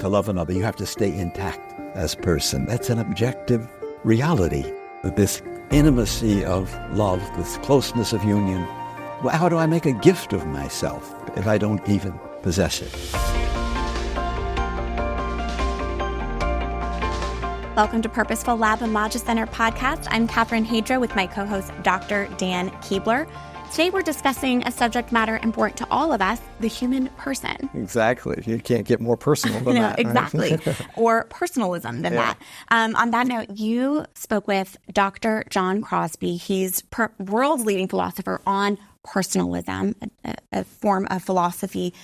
to love another, you have to stay intact as person. That's an objective reality. This intimacy of love, this closeness of union. Well, how do I make a gift of myself if I don't even possess it? Welcome to Purposeful Lab Imago Center podcast. I'm Catherine Hadra with my co-host, Dr. Dan Keebler. Today we're discussing a subject matter important to all of us, the human person. Exactly. You can't get more personal than that. Exactly. Or personalism than that. On that note, you spoke with Dr. John Crosby. He's world's leading philosopher on personalism, a form of philosophy,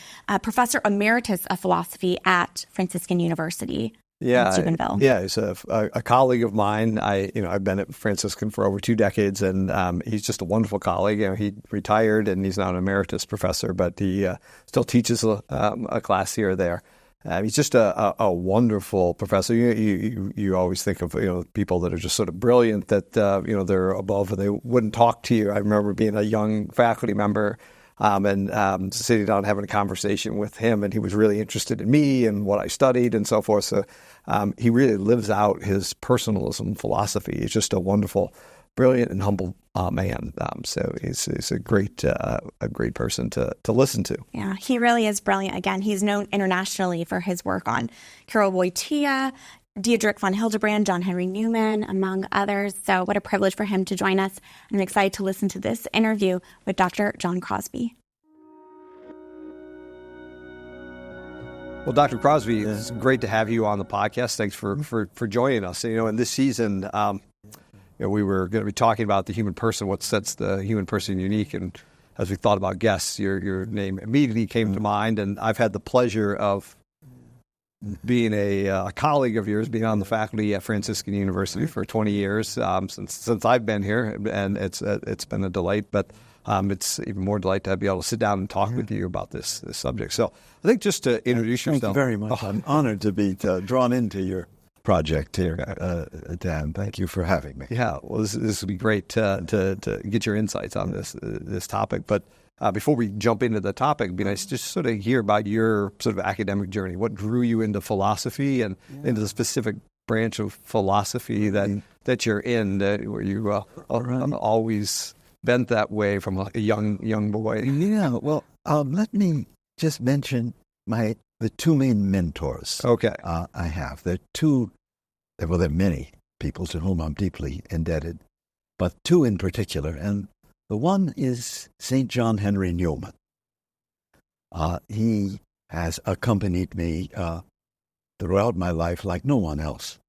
Professor Emeritus of Philosophy at Franciscan University. In Steubenville. Yeah, he's a colleague of mine. I've been at Franciscan for over 2 decades, and he's just a wonderful colleague. He retired, and he's now an emeritus professor, but he still teaches a class here or there. He's just a wonderful professor. You always think of people that are just sort of brilliant, that they're above and they wouldn't talk to you. I remember being a young faculty member. And sitting down and having a conversation with him, and he was really interested in me and what I studied and so forth. So he really lives out his personalism philosophy. He's just a wonderful, brilliant, and humble man. So he's a great person to listen to. Yeah, he really is brilliant. Again, he's known internationally for his work on Carol Wojtyla, Dietrich von Hildebrand, John Henry Newman, among others. So what a privilege for him to join us. I'm excited to listen to this interview with Dr. John Crosby. Well, Dr. Crosby, it's great to have you on the podcast. Thanks for joining us. In this season, we were going to be talking about the human person, what sets the human person unique. And as we thought about guests, your name immediately came to mind. And I've had the pleasure of being a colleague of yours, being on the faculty at Franciscan University for 20 years since I've been here, and it's been a delight. But it's even more delight to be able to sit down and talk with you about this subject. So I think just to introduce yourself. Thank you very much. I'm honored to be drawn into your project here, Dan. Thank you for having me. Yeah, well, this would be great to get your insights on this topic. But before we jump into the topic, it'd be nice to just sort of hear about your sort of academic journey. What drew you into philosophy and into the specific branch of philosophy that you're in, where you always bent that way from a young boy? Yeah, well, let me just mention the 2 main mentors. Okay. I have. There are many people to whom I'm deeply indebted, but 2 in particular, and the one is St. John Henry Newman. He has accompanied me throughout my life like no one else,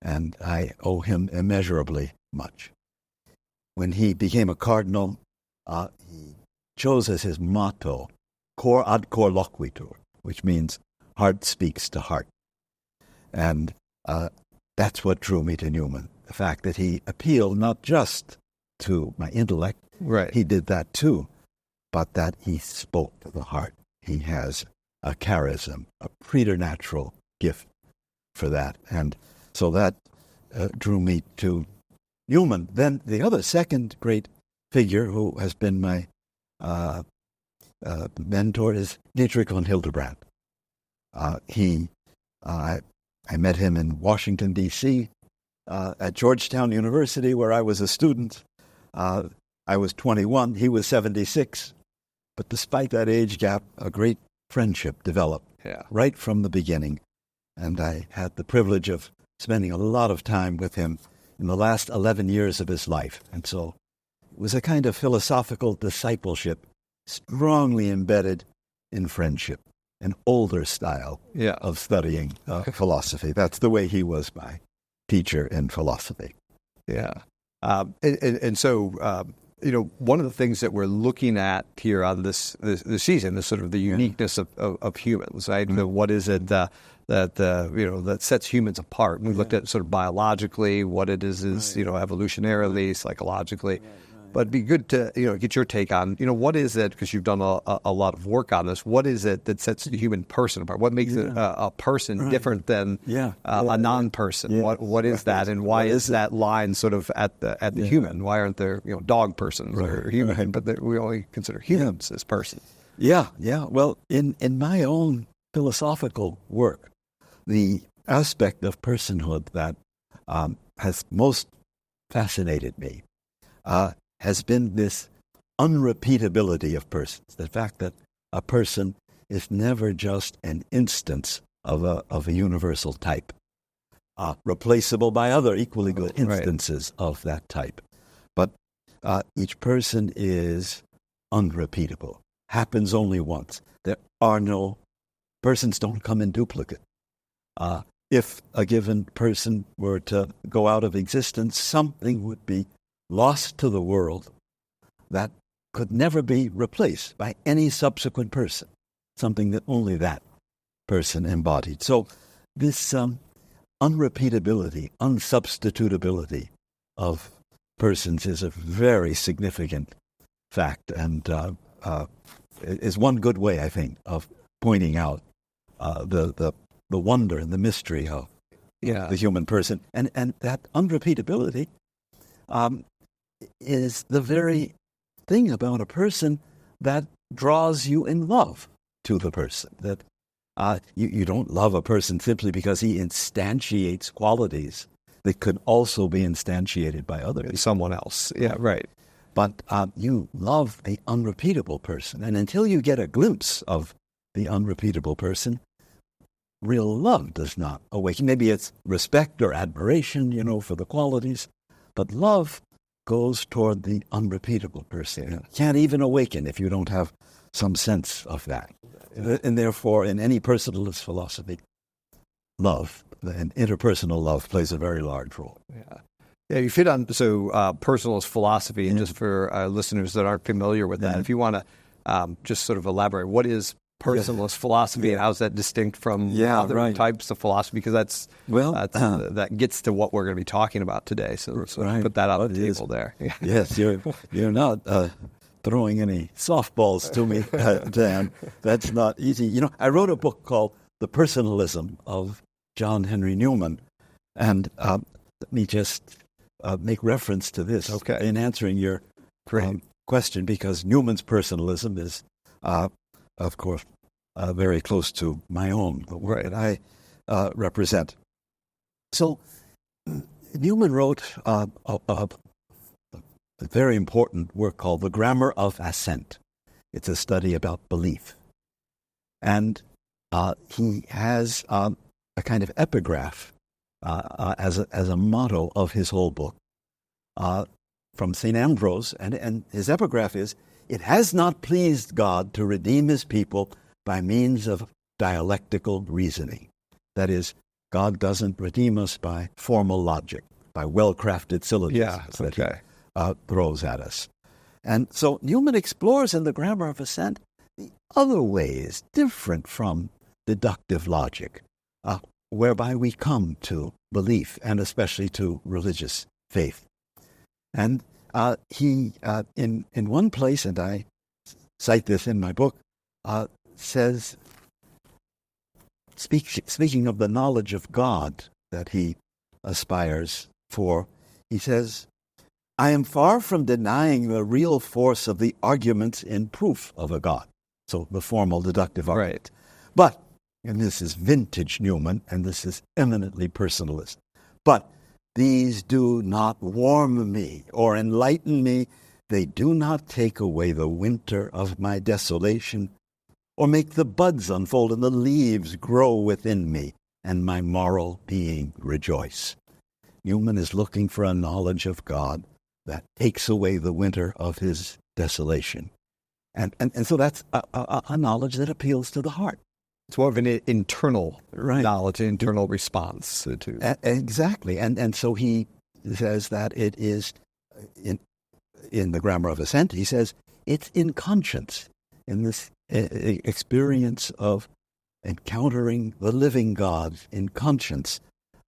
and I owe him immeasurably much. When he became a cardinal, he chose as his motto, cor ad cor loquitur, which means heart speaks to heart. And that's what drew me to Newman, the fact that he appealed not just to my intellect, right? He did that too, but that he spoke to the heart. He has a charism, a preternatural gift for that. And so that drew me to Newman. Then the other second great figure who has been my mentor is Dietrich von Hildebrand. I met him in Washington, D.C., at Georgetown University, where I was a student. I was 21, he was 76. But despite that age gap, a great friendship developed right from the beginning. And I had the privilege of spending a lot of time with him in the last 11 years of his life. And so it was a kind of philosophical discipleship, strongly embedded in friendship, an older style of studying philosophy. That's the way he was my teacher in philosophy. Yeah. And so, one of the things that we're looking at here on this season is sort of the uniqueness of humans, right? Mm-hmm. What is it that sets humans apart? And we looked at sort of biologically, what it is evolutionarily, psychologically. But it'd be good to get your take on what is it, because you've done a lot of work on this. What is it that sets the human person apart? What makes a person different than a non-person? Yeah. What is that, and why is that line sort of at the human? Why aren't there dog persons or human? But we only consider humans as persons. Yeah. Well, in my own philosophical work, the aspect of personhood that has most fascinated me has been this unrepeatability of persons. The fact that a person is never just an instance of a universal type, replaceable by other equally good instances of that type. But each person is unrepeatable, happens only once. There are no, persons don't come in duplicate. If a given person were to go out of existence, something would be lost to the world that could never be replaced by any subsequent person, something that only that person embodied. So this unrepeatability, unsubstitutability of persons is a very significant fact, and is one good way, I think, of pointing out the wonder and the mystery of the human person. And that unrepeatability is the very thing about a person that draws you in love to the person. That you don't love a person simply because he instantiates qualities that could also be instantiated by others. Someone else. Yeah, right. But you love the unrepeatable person. And until you get a glimpse of the unrepeatable person, real love does not awaken. Maybe it's respect or admiration, for the qualities. But love goes toward the unrepeatable person. It can't even awaken if you don't have some sense of that. And therefore, in any personalist philosophy, love, and interpersonal love, plays a very large role. Yeah, you fit on, personalist philosophy, and just for listeners that aren't familiar with that, if you want to just sort of elaborate, what is personalist philosophy, and how is that distinct from other types of philosophy? Because that gets to what we're going to be talking about today. So put that on the table there. Yes, you're not throwing any softballs to me, Dan. That's not easy. I wrote a book called The Personalism of John Henry Newman, and let me just make reference to this in answering your question, because Newman's personalism is, of course, very close to my own, the work that I represent. So Newman wrote a very important work called The Grammar of Assent. It's a study about belief. And he has a kind of epigraph as a motto of his whole book from St. Ambrose. And his epigraph is, "It has not pleased God to redeem his people by means of dialectical reasoning." That is, God doesn't redeem us by formal logic, by well-crafted syllogisms that he throws at us. And so Newman explores in The Grammar of Assent the other ways different from deductive logic, whereby we come to belief, and especially to religious faith. And he, in one place, and I cite this in my book, says, speaking of the knowledge of God that he aspires for, he says, "I am far from denying the real force of the arguments in proof of a God." So the formal deductive argument. But, and this is vintage Newman, and this is eminently personalist, but these do not warm me or enlighten me. They do not take away the winter of my desolation, or make the buds unfold and the leaves grow within me, and my moral being rejoice. Newman is looking for a knowledge of God that takes away the winter of his desolation. And so that's a knowledge that appeals to the heart. It's more of an internal knowledge, an internal response to. Exactly. And so he says that it is, in the Grammar of Assent, he says, it's in conscience, in this experience of encountering the living God in conscience,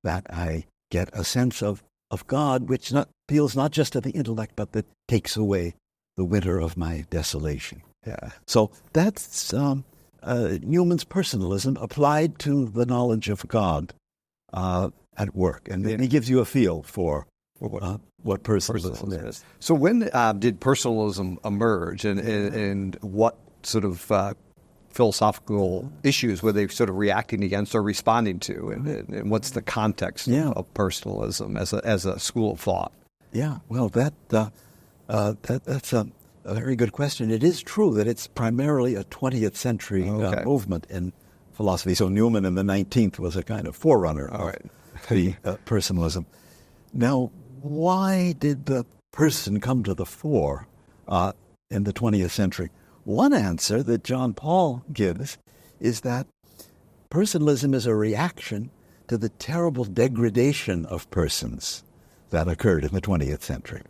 that I get a sense of God which appeals not just to the intellect, but that takes away the winter of my desolation. Yeah. So that's Newman's personalism applied to the knowledge of God at work. And he gives you a feel for what personalism is. So when did personalism emerge, and what sort of philosophical issues were they sort of reacting against or responding to, and what's the context of personalism as a school of thought? Yeah, well, that's a very good question. It is true that it's primarily a 20th century movement in philosophy. So Newman in the 19th was a kind of forerunner of the personalism. Now, why did the person come to the fore in the 20th century? One answer that John Paul gives is that personalism is a reaction to the terrible degradation of persons that occurred in the 20th century.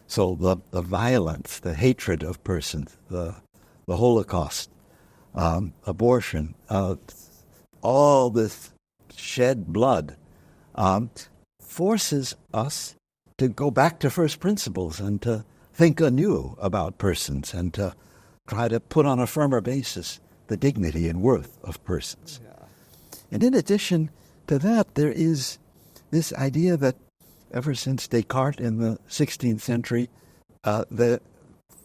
So the violence, the hatred of persons, the Holocaust, abortion, all this shed blood forces us to go back to first principles and to think anew about persons and to try to put on a firmer basis the dignity and worth of persons. And in addition to that, there is this idea that ever since Descartes in the 16th century, the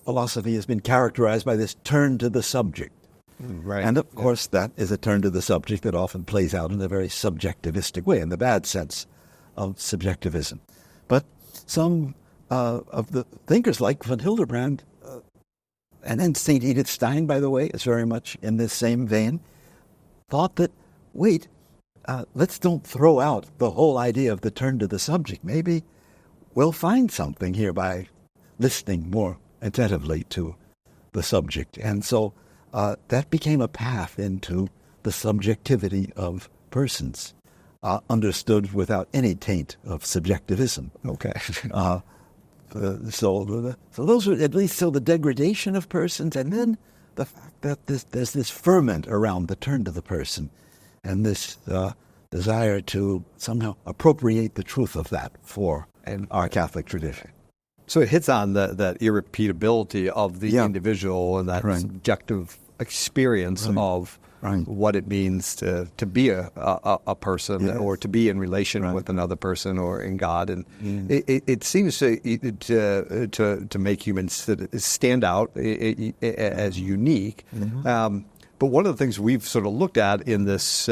philosophy has been characterized by this turn to the subject. Right. And of course, that is a turn to the subject that often plays out in a very subjectivistic way, in the bad sense of subjectivism. But some of the thinkers like von Hildebrand, and then St. Edith Stein, by the way, is very much in this same vein, thought that, wait, let's don't throw out the whole idea of the turn to the subject. Maybe we'll find something here by listening more attentively to the subject. And so that became a path into the subjectivity of persons, understood without any taint of subjectivism. Okay. So those are at least the degradation of persons, and then the fact that there's this ferment around the turn to the person, and this desire to somehow appropriate the truth of that for our Catholic tradition. So it hits on that irrepeatability of the individual and that subjective experience of what it means to be a person or to be in relation with another person or in God. And it seems to make humans stand out as unique. But one of the things we've sort of looked at in this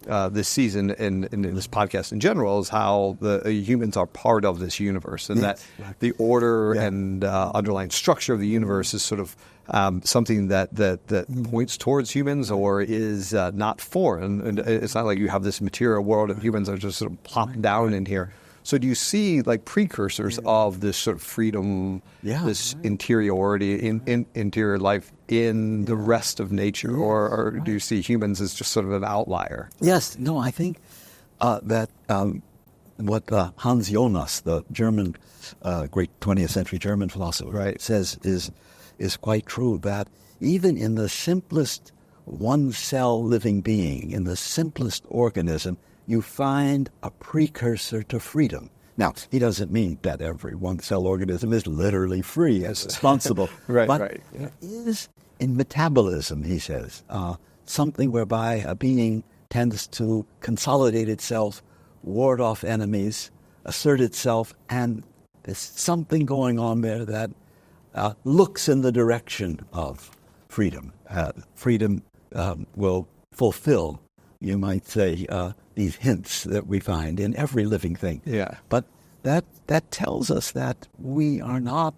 this season and in this podcast in general is how the humans are part of this universe, and that the order and underlying structure of the universe is sort of something that points towards humans or is not foreign. And it's not like you have this material world and humans are just sort of plopped down in here. So do you see like precursors of this sort of freedom, this interiority, interior life in the rest of nature, or do you see humans as just sort of an outlier? Yes. No, I think that what Hans Jonas, the German, great 20th century German philosopher, says is quite true, that even in the simplest one-cell living being, in the simplest organism, you find a precursor to freedom. Now, he doesn't mean that every one-cell organism is literally free and responsible. But there is, in metabolism, he says, something whereby a being tends to consolidate itself, ward off enemies, assert itself, and there's something going on there that looks in the direction of freedom. Freedom will fulfill, you might say, these hints that we find in every living thing. But that tells us that we are not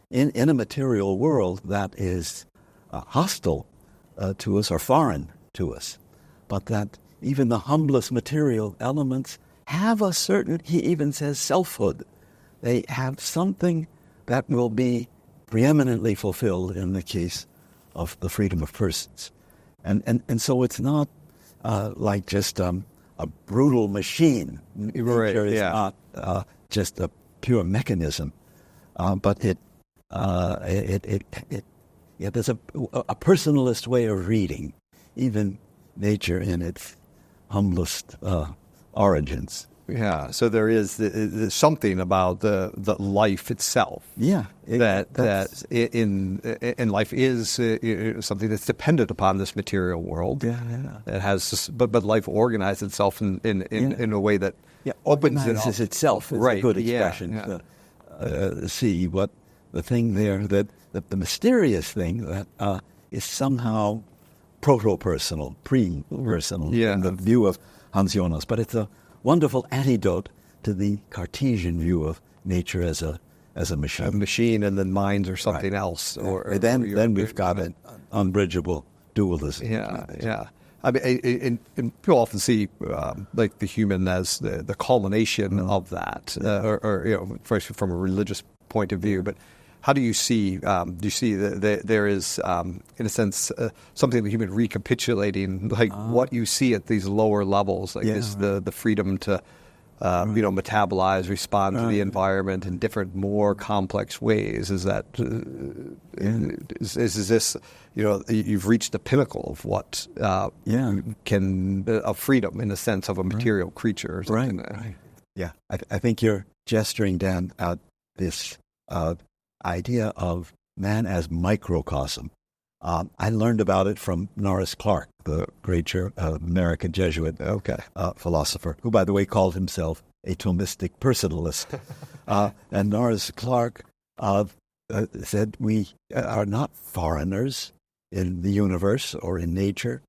in a material world that is hostile to us or foreign to us, but that even the humblest material elements have a certain, he even says, selfhood. They have something that will be preeminently fulfilled in the case of the freedom of persons. And so it's not like just a brutal machine. Nature is not just a pure mechanism, but there's a personalist way of reading even nature in its humblest origins. Yeah, so there is something about the life itself. That in life is something that's dependent upon this material world. It has, but life organizes itself in a way that opens itself. It's a good expression. See what the thing there, that the mysterious thing that is somehow proto-personal, pre-personal, in the view of Hans Jonas. But it's a wonderful antidote to the Cartesian view of nature as a machine. A machine, and then minds or something else. Or then we've got an unbridgeable dualism. Yeah. I mean, and people often see like the human as the culmination of that, or first from a religious point of view. But how do you see? Do you see that there is, in a sense, something the human recapitulating, like what you see at these lower levels, like is the freedom to metabolize, respond to the environment in different, more complex ways? Is that is this? You've reached the pinnacle of what can of freedom in the sense of a material creature. Or something. Right. Yeah, I think you're gesturing down at this idea of man as microcosm. I learned about it from Norris Clark, the great American Jesuit philosopher, who, by the way, called himself a Thomistic personalist. And Norris Clark said, we are not foreigners in the universe or in nature.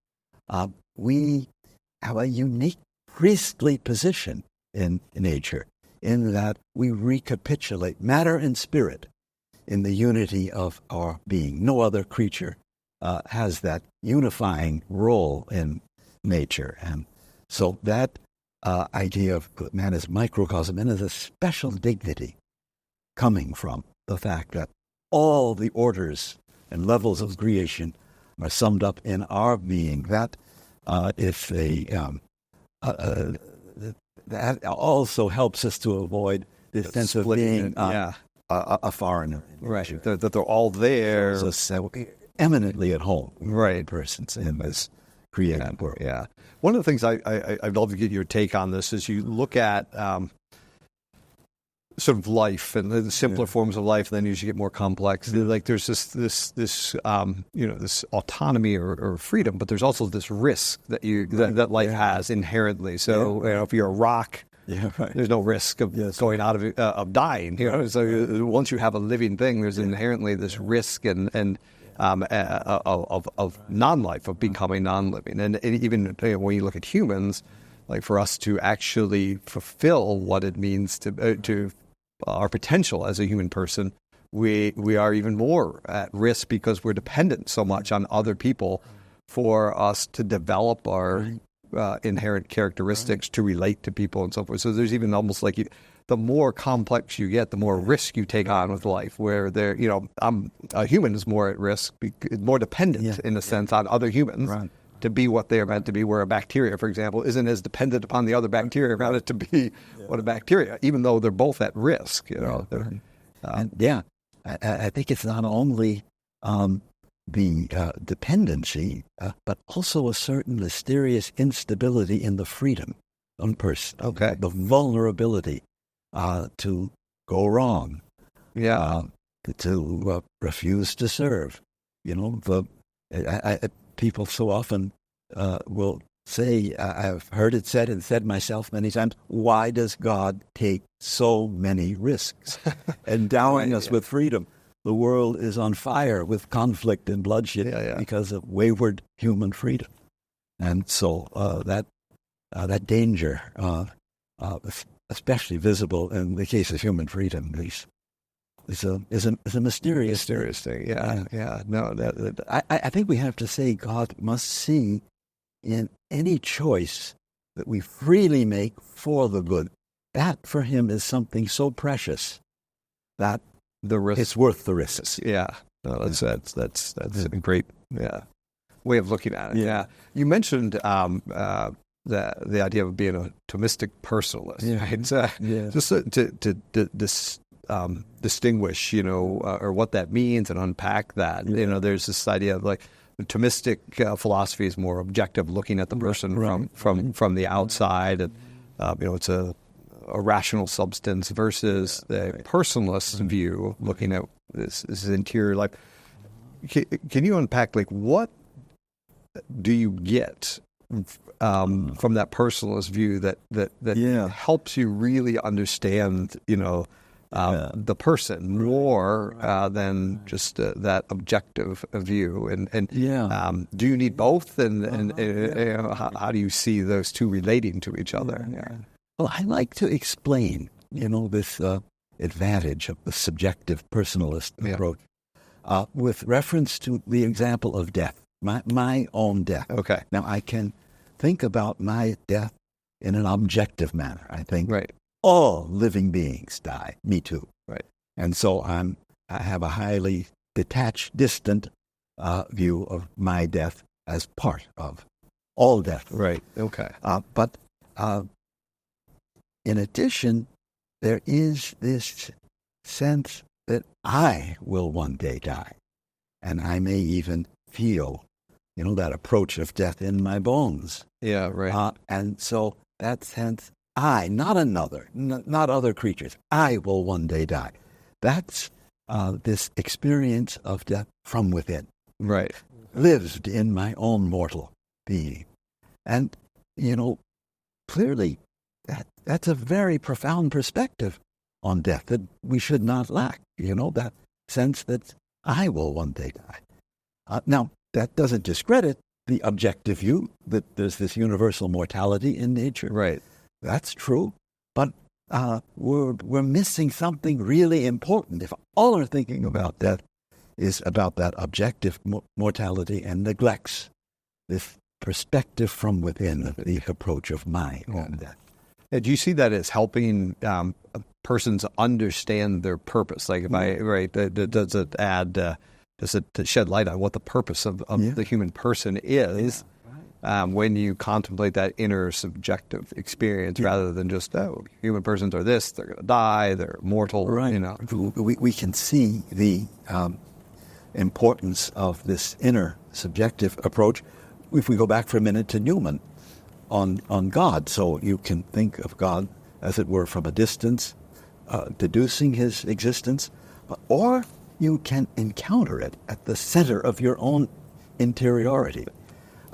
We have a unique priestly position in nature, in that we recapitulate matter and spirit in the unity of our being. No other creature has that unifying role in nature. And so that idea of man as microcosm and as a special dignity coming from the fact that all the orders and levels of creation are summed up in our being. That if that also helps us to avoid this sense of being a foreigner. Right, that they're all there. So eminently at home. Right. Persons in this created world. Yeah. One of the things I'd love to get your take on this is you look at sort of life and the simpler forms of life, and then as you get more complex, like there's this autonomy or freedom, but there's also this risk that life has inherently. So if you're a rock, there's no risk of going out of dying. So once you have a living thing, there's inherently this risk and of non-life, of becoming non-living. And even when you look at humans, like for us to actually fulfill what it means to our potential as a human person, we are even more at risk because we're dependent so much on other people for us to develop our inherent characteristics to relate to people and so forth. So there's even almost like the more complex you get, the more risk you take on with life, where a human is more at risk, more dependent in a sense on other humans to be what they are meant to be, where a bacteria, for example, isn't as dependent upon the other bacteria around it to be what a bacteria, even though they're both at risk. I think it's not only the dependency, but also a certain mysterious instability in the freedom of a person. The vulnerability to go wrong, to refuse to serve. People so often will say, I've heard it said and said myself many times, why does God take so many risks, endowing us with freedom? The world is on fire with conflict and bloodshed because of wayward human freedom. And so that danger, especially visible in the case of human freedom, is a mysterious thing. I think we have to say God must see in any choice that we freely make for the good. That for him is something so precious that the risk, it's worth the risks. That's a great way of looking at it. You mentioned the idea of being a Thomistic personalist, right? Just to distinguish, or what that means and unpack that. There's this idea of like the Thomistic philosophy is more objective, looking at the person from the outside, and it's a rational substance, versus the personalist view, looking at this interior life. Can you unpack, like, what do you get from that personalist view that helps you really understand, the person more than just that objective view. And do you need both? And how do you see those two relating to each other? Well, I like to explain, this advantage of the subjective personalist approach with reference to the example of death, my own death. Okay. Now, I can think about my death in an objective manner. I think all living beings die. Me too. Right. And so I have a highly detached, distant view of my death as part of all death. Right. Okay. But in addition, there is this sense that I will one day die. And I may even feel, that approach of death in my bones. Yeah, right. And so that sense, I, not another, not other creatures, I will one day die. That's this experience of death from within. Right. Lived in my own mortal being. And, clearly that's a very profound perspective on death that we should not lack, that sense that I will one day die. Now, that doesn't discredit the objective view that there's this universal mortality in nature. Right. That's true, but we're missing something really important if all our thinking about death is about that objective mortality and neglects this perspective from within, the approach of my own death. Do you see that as helping persons understand their purpose? Like, does it shed light on what the purpose of the human person is when you contemplate that inner subjective experience rather than just, human persons are this, they're going to die, they're mortal, Right. We can see the importance of this inner subjective approach if we go back for a minute to Newman on God. So you can think of God, as it were, from a distance, deducing his existence, or you can encounter it at the center of your own interiority.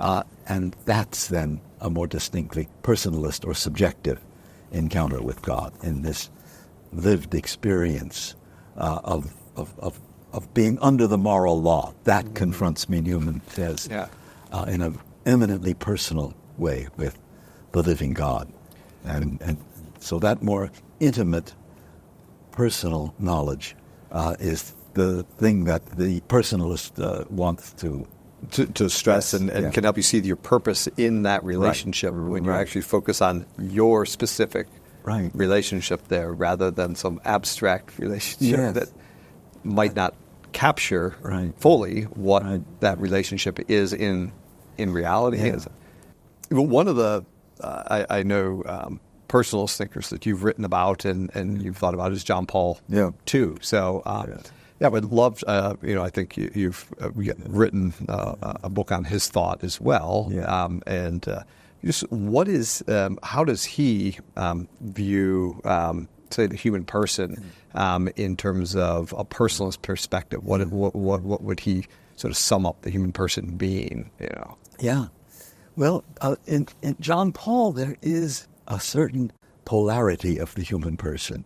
And that's then a more distinctly personalist or subjective encounter with God in this lived experience of being under the moral law. That confronts me, Newman says, in an eminently personal way with the living God. And so that more intimate personal knowledge is the thing that the personalist wants to stress and can help you see your purpose in that relationship when you actually focus on your specific relationship there rather than some abstract relationship that might not capture fully what that relationship is in reality. One of the I know personalist thinkers that you've written about and you've thought about is John Paul too. So I would love, I think you've written a book on his thought as well. And just what is, how does he view, say, the human person in terms of a personalist perspective? What would he sort of sum up the human person being? Yeah. Well, in John Paul, there is a certain polarity of the human person,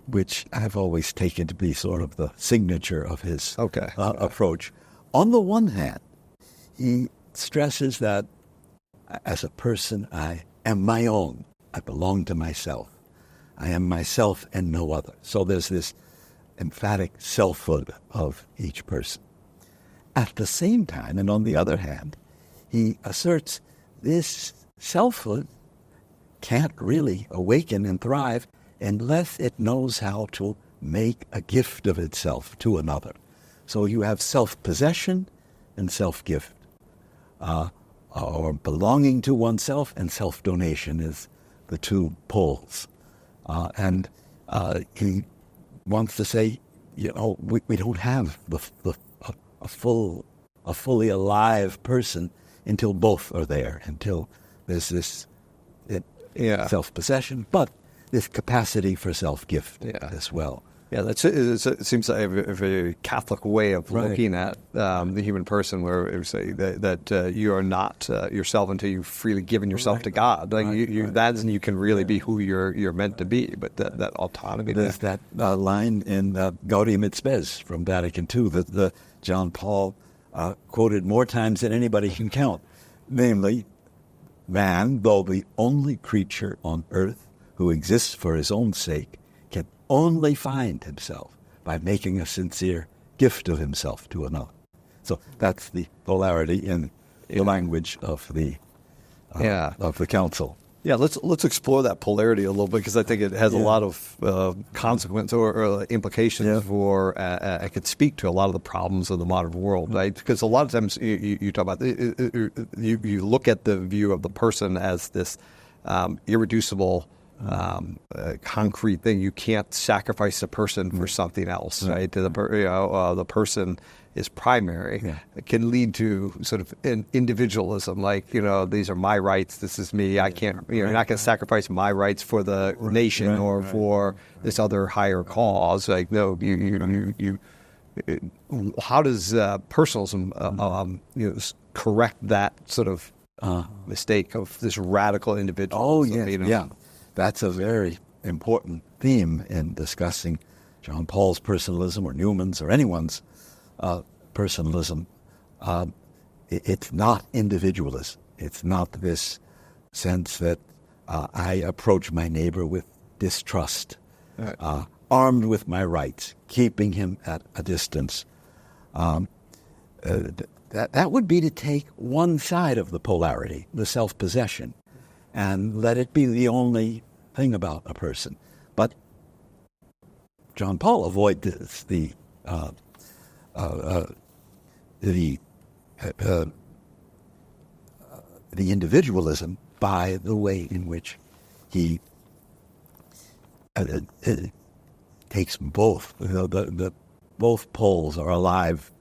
which I've always taken to be sort of the signature of his approach. On the one hand, he stresses that as a person, I am my own. I belong to myself. I am myself and no other. So there's this emphatic selfhood of each person. At the same time, and on the other hand, he asserts this selfhood can't really awaken and thrive unless it knows how to make a gift of itself to another. So you have self-possession and self-gift, or belonging to oneself and self-donation is the two poles. And he wants to say, we don't have a fully alive person until both are there, until there's this self-possession, but this capacity for self-gift as well. Yeah, it seems like a very Catholic way of looking at the human person, where it would say that you are not yourself until you've freely given yourself to God. Like that's when you can really be who you're meant to be. But that autonomy. There's that line in Gaudium et Spes from Vatican II that John Paul quoted more times than anybody can count, namely, man, though the only creature on earth who exists for his own sake, can only find himself by making a sincere gift of himself to another. So that's the polarity in the language of the council. Yeah, let's explore that polarity a little bit, because I think it has a lot of consequence or implications for. I could speak to a lot of the problems of the modern world, right? Because a lot of times you talk about you look at the view of the person as this irreducible, concrete thing. You can't sacrifice a person for something else, right? The person is primary. Yeah. It can lead to sort of an individualism, like, these are my rights, this is me. I can't, you're not going to sacrifice my rights for the nation or for this other higher cause. Like, no, you how does personalism correct that sort of mistake of this radical individualism? Yeah. That's a very important theme in discussing John Paul's personalism or Newman's or anyone's personalism. It's not individualism. It's not this sense that I approach my neighbor with distrust, armed with my rights, keeping him at a distance. That would be to take one side of the polarity, the self-possession, and let it be the thing about a person. But John Paul avoids the individualism by the way in which he takes both. Both poles are alive,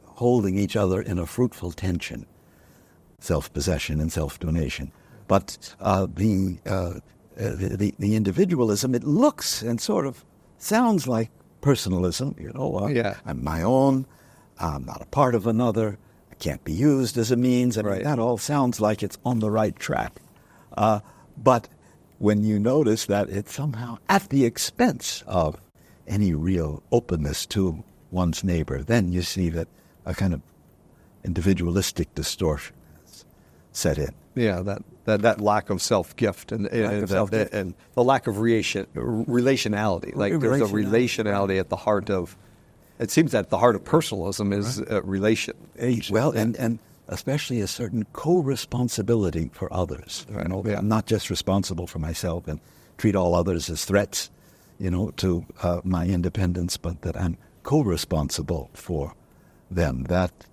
holding each other in a fruitful tension, self-possession and self-donation. But the individualism, it looks and sort of sounds like personalism. I'm my own. I'm not a part of another. I can't be used as a means. That all sounds like it's on the right track. But when you notice that it's somehow at the expense of any real openness to one's neighbor, then you see that a kind of individualistic distortion is set in. Yeah, that lack of self-gift and the lack of relationality. Like there's a relationality at the heart of. It seems that the heart of personalism is relation. Well, and especially a certain co-responsibility for others. I'm not just responsible for myself and treat all others as threats, to my independence, but that I'm co-responsible for them. That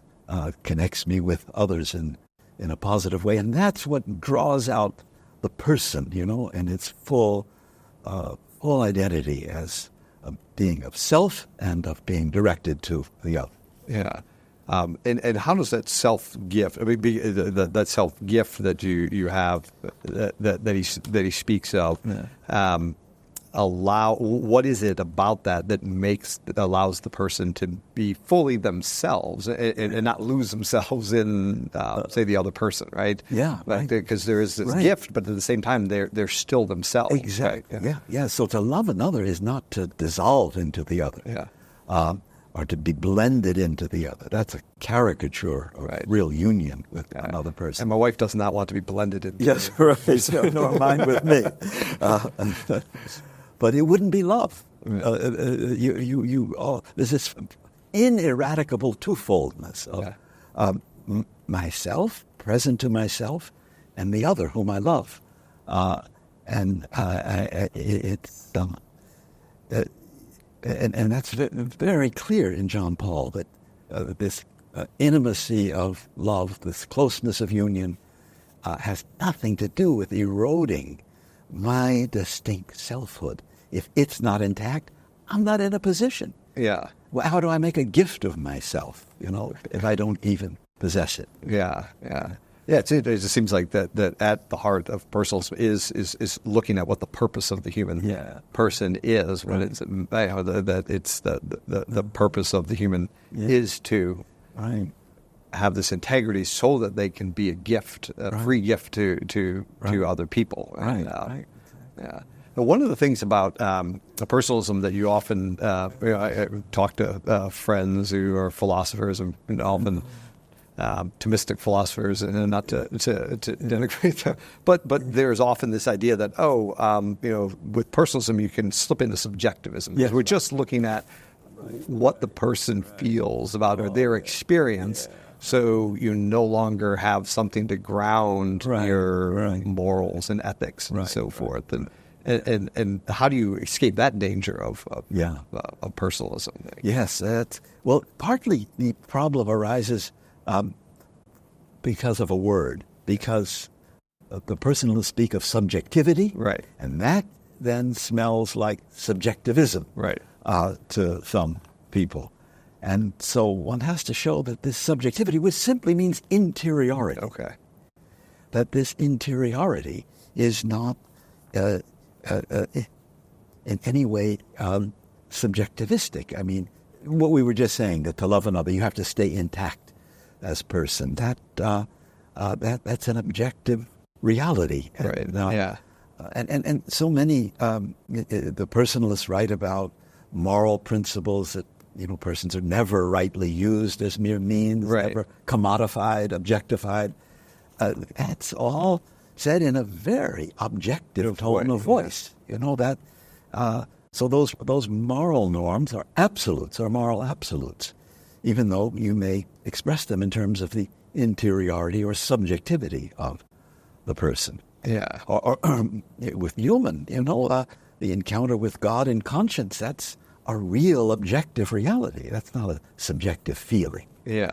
connects me with others in a positive way, and that's what draws out the person, and its full identity as a being of self and of being directed to the other. Yeah. And how does that self-gift, that self-gift that you have, that he speaks of, what is it about that allows the person to be fully themselves and not lose themselves in, say, the other person, right? Yeah. Because there is this gift, but at the same time, they're still themselves. Exactly. Right? Yeah. So to love another is not to dissolve into the other. Yeah. Or to be blended into the other. That's a caricature of real union with another person. And my wife does not want to be blended into. Yes, right. Nor mine with me. But it wouldn't be love. There's this ineradicable twofoldness of myself, present to myself, and the other whom I love. And that's very clear in John Paul, that this intimacy of love, this closeness of union, has nothing to do with eroding my distinct selfhood. If it's not intact, I'm not in a position. Yeah. Well, how do I make a gift of myself, if I don't even possess it? Yeah. Yeah, it just seems like that at the heart of personalism is looking at what the purpose of the human person is. When it's that it's the purpose of the human is to have this integrity so that they can be a gift, a free gift to other people. Right. Yeah. Now, one of the things about personalism that you often I talk to friends who are philosophers and often. Thomistic philosophers, and not to denigrate them, but there's often this idea that with personalism you can slip into subjectivism. Yes. We're just looking at what the person feels about or their experience, so you no longer have something to ground your morals and ethics and so forth. And how do you escape that danger of personalism? Yes, partly the problem arises because of a word, because the personalists speak of subjectivity, and that then smells like subjectivism to some people. And so one has to show that this subjectivity, which simply means interiority, that this interiority is not in any way subjectivistic. I mean, what we were just saying, that to love another, you have to stay intact as person. That's an objective reality. And so many the personalists write about moral principles that persons are never rightly used as mere means, never commodified, objectified. That's all said in a very objective tone of voice. So those moral norms are absolutes, are moral absolutes, even though you may express them in terms of the interiority or subjectivity of the person. Or with Newman, the encounter with God in conscience, that's a real objective reality. That's not a subjective feeling. He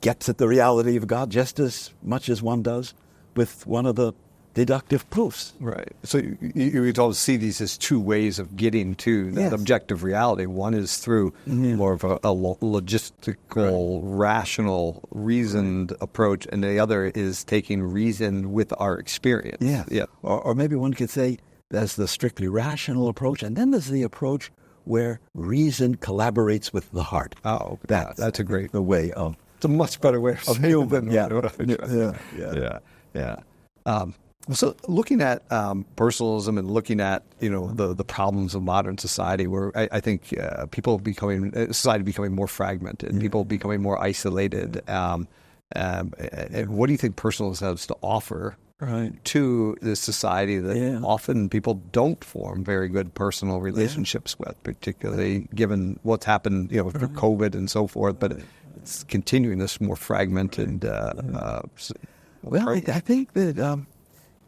gets at the reality of God just as much as one does with one of the deductive proofs. So you always see these as two ways of getting to that objective reality. One is through more of a logistical, rational, reasoned approach, and the other is taking reason with our experience. Or maybe one could say there's the strictly rational approach, and then there's the approach where reason collaborates with the heart. That's a great way of... It's a much better way of saying So looking at personalism and looking at the problems of modern society, where I think society becoming more fragmented, people becoming more isolated, and what do you think personalism has to offer to this society that often people don't form very good personal relationships with, particularly given what's happened through COVID and so forth, but it's continuing this more fragmented I think that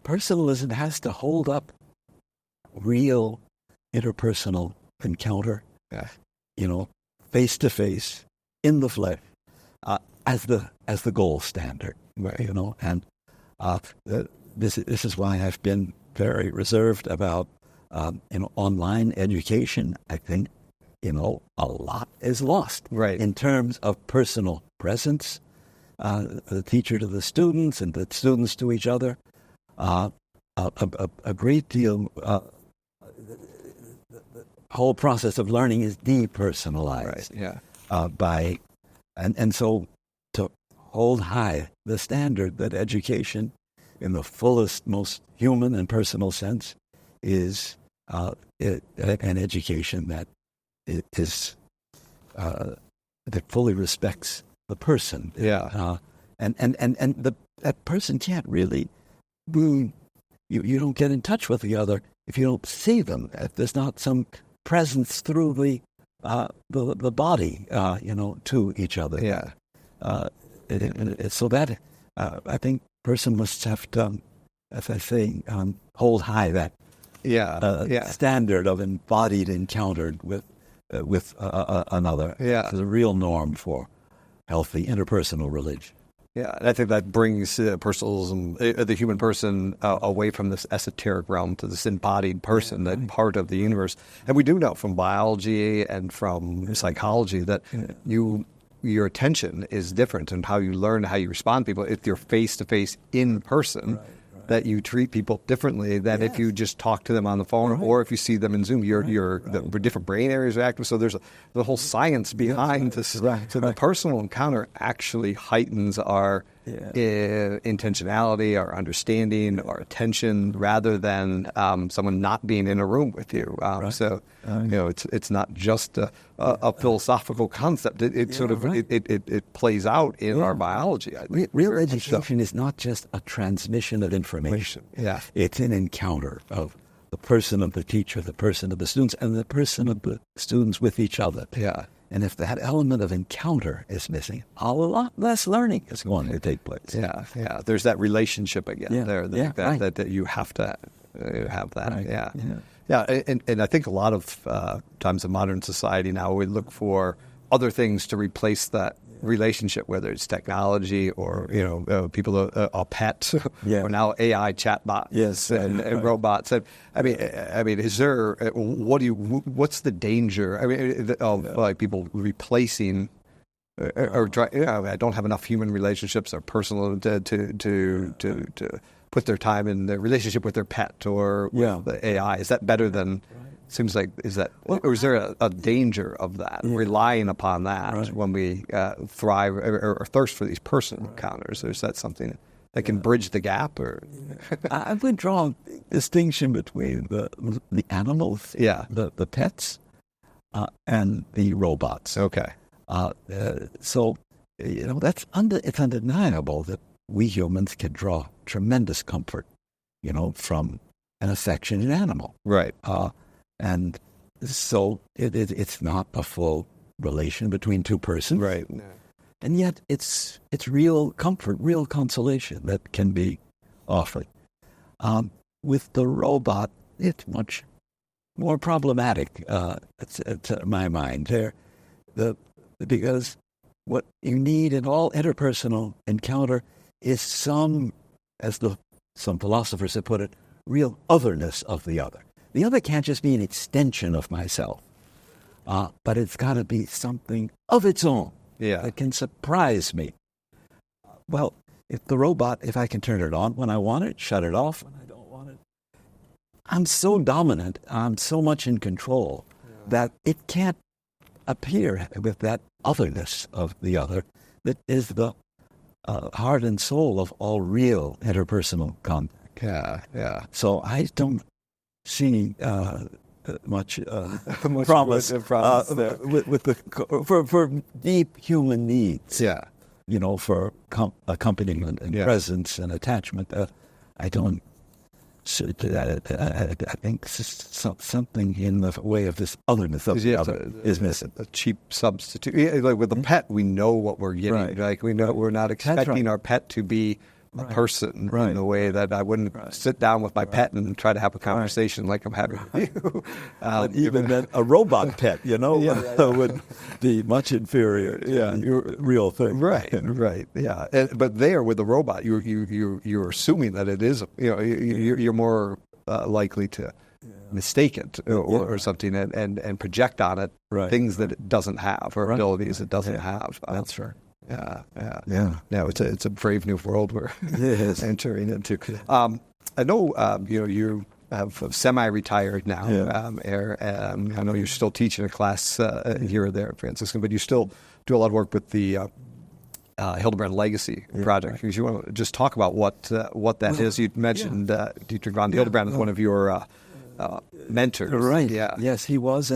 personalism has to hold up real interpersonal encounter, face to face, in the flesh, as the gold standard. And this is why I've been very reserved about online education. I think a lot is lost in terms of personal presence, the teacher to the students and the students to each other. A great deal. The whole process of learning is depersonalized. So to hold high the standard that education, in the fullest, most human and personal sense, is an education that is that fully respects the person. That person can't really. You don't get in touch with the other if you don't see them. If there's not some presence through the body, to each other. So that I think personalists have to, as I say, hold high that standard of embodied encounter with another. It's a real norm for healthy interpersonal religion. And I think that brings personalism, the human person, away from this esoteric realm to this embodied person, that part of the universe. And we do know from biology and from psychology that you your attention is different and how you learn, how you respond to people. If you're face-to-face in person, that you treat people differently than if you just talk to them on the phone or if you see them in Zoom. The different brain areas are active. So there's the whole science behind this. So the personal encounter actually heightens our intentionality, our understanding, our attention, rather than someone not being in a room with you. So it's not just a philosophical concept. It plays out in our biology. I think. Real education is not just a transmission of information. Yeah, it's an encounter of the person of the teacher, the person of the students, and the person of the students with each other. Yeah. And if that element of encounter is missing, a lot less learning is going to take place. Yeah. There's that relationship again that you have to have that. Right. Yeah. And I think a lot of times in modern society now we look for other things to replace that relationship, whether it's technology or people are pets or now AI chatbots and robots. I mean, is there what's the danger? I mean, of like people replacing or I don't have enough human relationships or personal to put their time in their relationship with their pet or with the AI. Is that better than? Seems like or is there a danger of that, relying upon that when we thrive or thirst for these personal encounters? Or is that something that can bridge the gap? Or I would draw a distinction between the animals, the pets, and the robots. Okay. So it's undeniable that we humans can draw tremendous comfort, from an affectionate animal. Right. And so it's not a full relation between two persons. Right. And yet it's real comfort, real consolation that can be offered. With the robot, it's much more problematic, to my mind. Because what you need in all interpersonal encounter is some philosophers have put it, real otherness of the other. The other can't just be an extension of myself, but it's got to be something of its own that can surprise me. Well, if I can turn it on when I want it, shut it off when I don't want it, I'm so dominant, I'm so much in control that it can't appear with that otherness of the other that is the heart and soul of all real interpersonal contact. Yeah. So I don't see much promise for deep human needs. Yeah, for accompaniment and presence and attachment. I don't. I think something in the way of this otherness of the other is missing. A cheap substitute. Like with a pet, we know what we're getting. Right. Like we know we're not expecting our pet to be a person in the way that I wouldn't sit down with my pet and try to have a conversation like I'm having with you. But even then, a robot pet, would be much inferior to your real thing. Right. Yeah. But there with the robot, you're assuming that it is. You're more likely to mistake it or something and project on it things that it doesn't have or abilities it doesn't have. That's right. Yeah. No, it's a brave new world we're entering into. I know you have semi-retired now. I know you're still teaching a class here or there at Franciscan, but you still do a lot of work with the Hildebrand Legacy project. Because you want to just talk about what that is. You mentioned Dietrich von Hildebrand as one of your mentors. Right. Yeah. Yes, he was.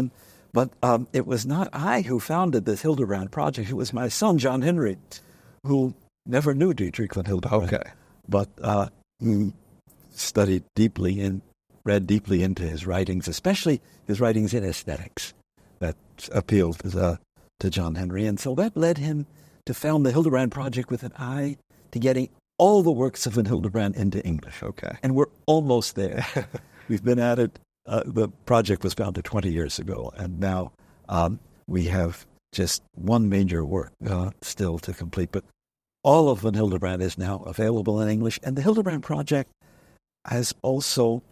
But it was not I who founded this Hildebrand project. It was my son, John Henry, who never knew Dietrich von Hildebrand. Okay. But he studied deeply and read deeply into his writings, especially his writings in aesthetics that appealed to John Henry. And so that led him to found the Hildebrand project with an eye to getting all the works of von Hildebrand into English. Okay. And we're almost there. We've been at it. The project was founded 20 years ago, and now we have just one major work still to complete. But all of von Hildebrand is now available in English, and the Hildebrand Project has also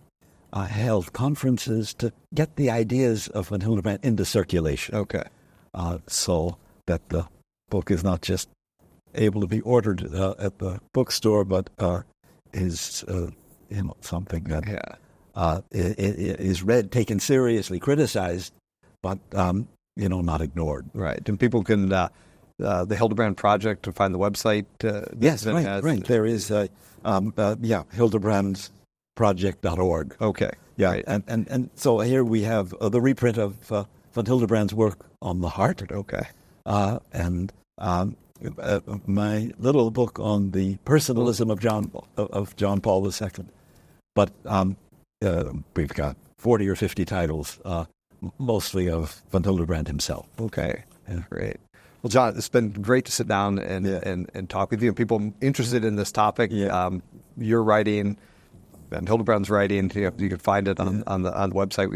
held conferences to get the ideas of von Hildebrand into circulation. Okay. So that the book is not just able to be ordered at the bookstore, but is something that is read, taken seriously, criticized, but not ignored. Right, and people can the Hildebrand Project to find the website. Yes, right. There is hildebrandsproject.org. Okay, yeah, right. and so here we have the reprint of von Hildebrand's work on the heart. Okay, and my little book on the personalism of John Paul II. But we've got 40 or 50 titles, mostly of von Hildebrand himself. Okay, great. Well, John, it's been great to sit down and talk with you. People interested in this topic, your writing, and Hildebrand's writing, you can find it on the website,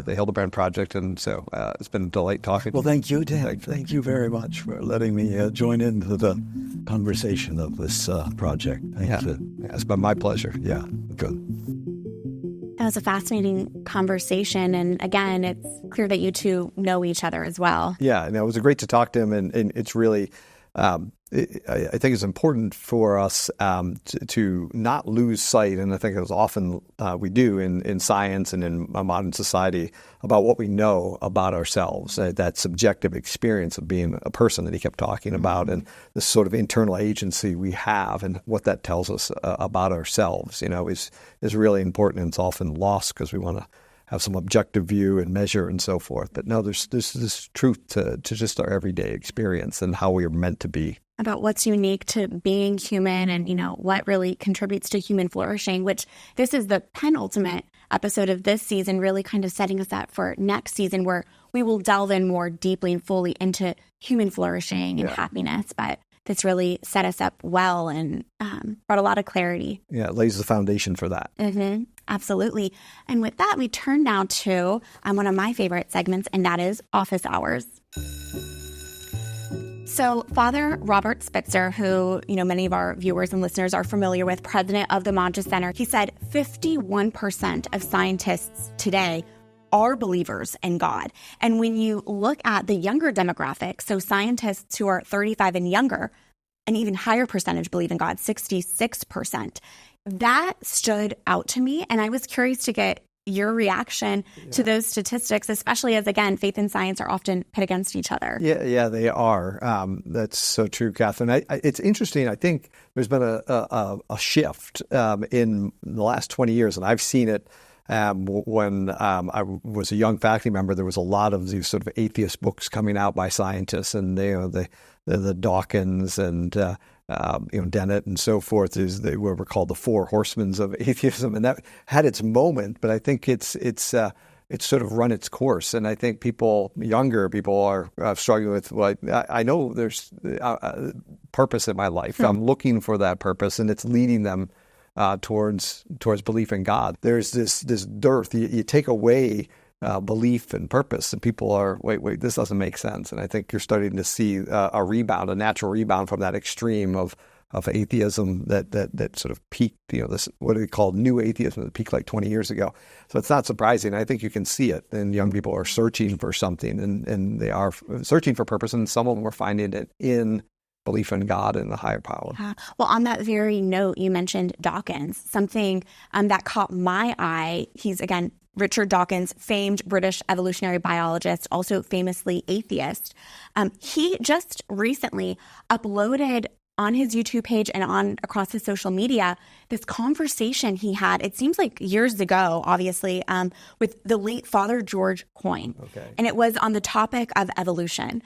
the Hildebrand Project. And so it's been a delight talking to you. Well, thank you, Dan. Thank you very much for letting me join into the conversation of this project. It's been my pleasure. Yeah, good. That was a fascinating conversation. And again, it's clear that you two know each other as well. Yeah, and it was great to talk to him. And it's really, I think it's important for us to not lose sight, and I think as often we do in science and in modern society, about what we know about ourselves, that subjective experience of being a person that he kept talking about, and this sort of internal agency we have, and what that tells us about ourselves, is really important, and it's often lost because we want to have some objective view and measure and so forth. But no, there's this truth to just our everyday experience and how we are meant to be. About what's unique to being human and, what really contributes to human flourishing, which this is the penultimate episode of this season, really kind of setting us up for next season, where we will delve in more deeply and fully into human flourishing and happiness. But this really set us up well and brought a lot of clarity. Yeah, it lays the foundation for that. Mm-hmm. Absolutely. And with that, we turn now to one of my favorite segments, and that is office hours. So Father Robert Spitzer, who, many of our viewers and listeners are familiar with, president of the Mantra Center, he said 51% of scientists today are believers in God. And when you look at the younger demographic, so scientists who are 35 and younger, an even higher percentage believe in God, 66%. That stood out to me, and I was curious to get your reaction to those statistics, especially as, again, faith and science are often pit against each other. Yeah, they are. That's so true, Catherine. It's interesting. I think there's been a shift in the last 20 years, and I've seen it when I was a young faculty member. There was a lot of these sort of atheist books coming out by scientists, and the Dawkins and Dennett and so forth, they were called the four horsemen of atheism, and that had its moment. But I think it's sort of run its course, and I think younger people are struggling with. Well, I know there's purpose in my life. I'm looking for that purpose, and it's leading them towards belief in God. There's this dearth. You take away belief and purpose, and people are, wait, this doesn't make sense. And I think you're starting to see a natural rebound from that extreme of atheism that sort of peaked, this, what do we call new atheism, that peaked like 20 years ago. So it's not surprising. I think you can see it, and young people are searching for something, and they are searching for purpose, and some of them are finding it in belief in God and the higher power. Well, on that very note, you mentioned Dawkins, something that caught my eye. He's, again, Richard Dawkins, famed British evolutionary biologist, also famously atheist. He just recently uploaded on his YouTube page and across his social media this conversation he had, it seems like years ago, obviously, with the late Father George Coyne. Okay. And it was on the topic of evolution.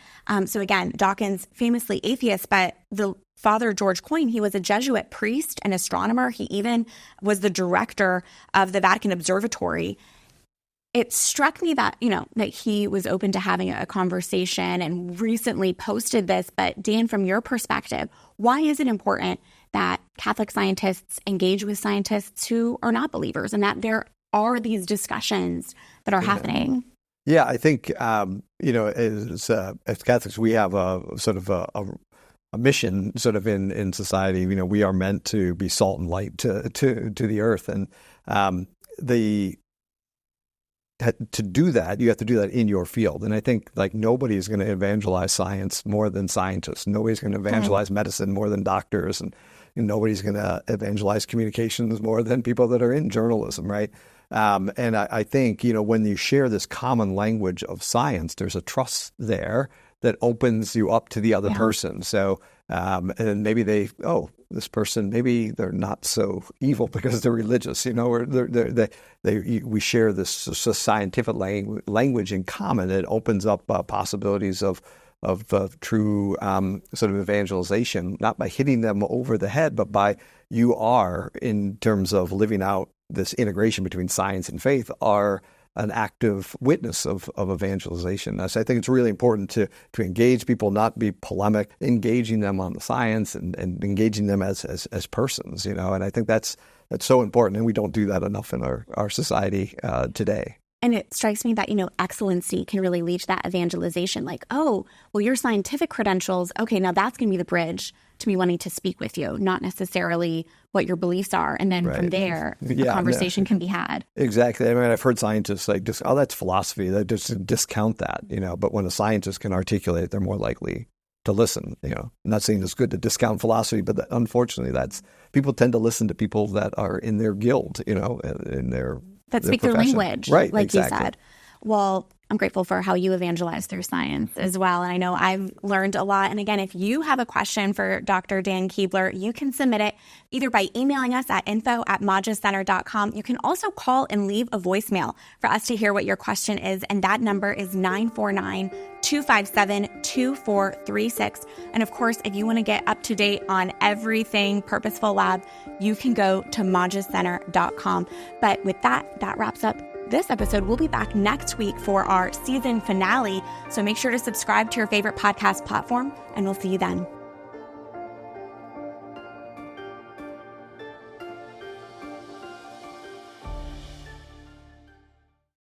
So again, Dawkins, famously atheist, but the Father George Coyne, he was a Jesuit priest and astronomer. He even was the director of the Vatican Observatory. It struck me that, that he was open to having a conversation and recently posted this. But Dan, from your perspective, why is it important that Catholic scientists engage with scientists who are not believers, and that there are these discussions that are happening? Yeah, I think, as Catholics, we have a sort of a mission sort of in society. We are meant to be salt and light to the earth. And to do that, you have to do that in your field. And I think like nobody is going to evangelize science more than scientists. Nobody's going to evangelize medicine more than doctors, and nobody's going to evangelize communications more than people that are in journalism, right? And I think, when you share this common language of science, there's a trust there that opens you up to the other person. So, and maybe this person, maybe they're not so evil because they're religious, or we share this scientific language in common. It opens up possibilities of true sort of evangelization, not by hitting them over the head, but by you are, in terms of living out this integration between science and faith, are an active witness of evangelization. So I think it's really important to engage people, not be polemic, engaging them on the science and engaging them as persons, And I think that's so important, and we don't do that enough in our society today. And it strikes me that, excellency can really lead to that evangelization. Like, oh, well, your scientific credentials, okay, now that's going to be the bridge to me wanting to speak with you, not necessarily what your beliefs are. And then from there, a conversation can be had. Exactly. I mean, I've heard scientists like, that's philosophy. They just discount that, But when a scientist can articulate it, they're more likely to listen, I'm not saying it's good to discount philosophy, but unfortunately, people tend to listen to people that are in their guild, in their that speak their language, right? Like exactly. You said. Well, I'm grateful for how you evangelize through science as well. And I know I've learned a lot. And again, if you have a question for Dr. Dan Keebler, you can submit it either by emailing us at info@magicenter.com. You can also call and leave a voicemail for us to hear what your question is. And that number is 949-257-2436. And of course, if you want to get up to date on everything Purposeful Lab, you can go to magicenter.com. But with that wraps up this episode. We'll be back next week for our season finale. So make sure to subscribe to your favorite podcast platform, and we'll see you then.